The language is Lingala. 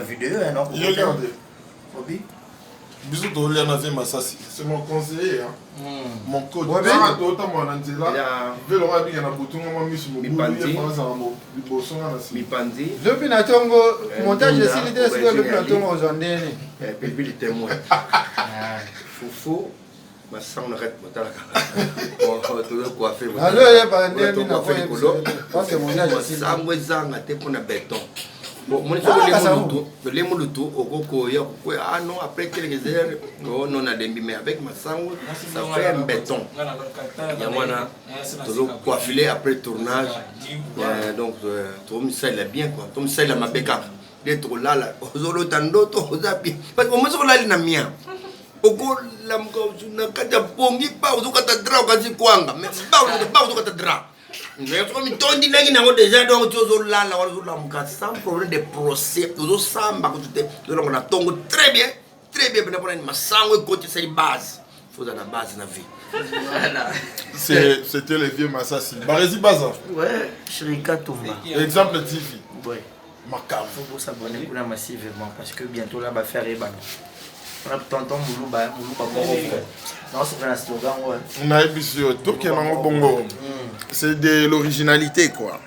vidéo, il regarde. Bisous de Léa Navé Massassi. C'est mon conseiller. Hein. Mon coach. Il veut le roi bien à bouton, on mis sur mon Mipandi. Depuis Natongo, montage de Silité, c'est le plateau aux Andénes. Et puis le témoin. Foufou. Ma sang n'arrête pas de tout le coiffé. Alors, il y a pas un demi na foi parce que mon âge c'est ça. Moi, ça m'a été pour un béton. Bon, moi, je les mots de tout au coco. Ah non, après quelques heures, non, on a des mais avec ma sang, ça fait un béton. Il y a moi là, toujours coiffé après le tournage. Donc, tout ça, il est bien quoi. Tout ça, il a ma béca. D'être là, là, aux autres tando, aux appuis. Parce que moi, je suis là, il a mien. Oko lam ko na kata pongi pa uzu kata dra ka zikwanga me ba uzu kata dra mais ko mi tondi nangi nango déjà donc tu zo la wala lam ka sans problème de procès uzu samba ko tute do na tongo très bien bien pour une masango côté c'est base faut dans la base na vie voilà c'était les vieux Massassi Barési Baza ouais Shrika Toumba exemple TV ouais Macam faut s'abonner pour la massivement parce que bientôt là va faire Ebano. On a tonton Moulouba, non, c'est un slogan, ouais. On a émission, tout qui est dans le bongo. C'est de l'originalité, quoi.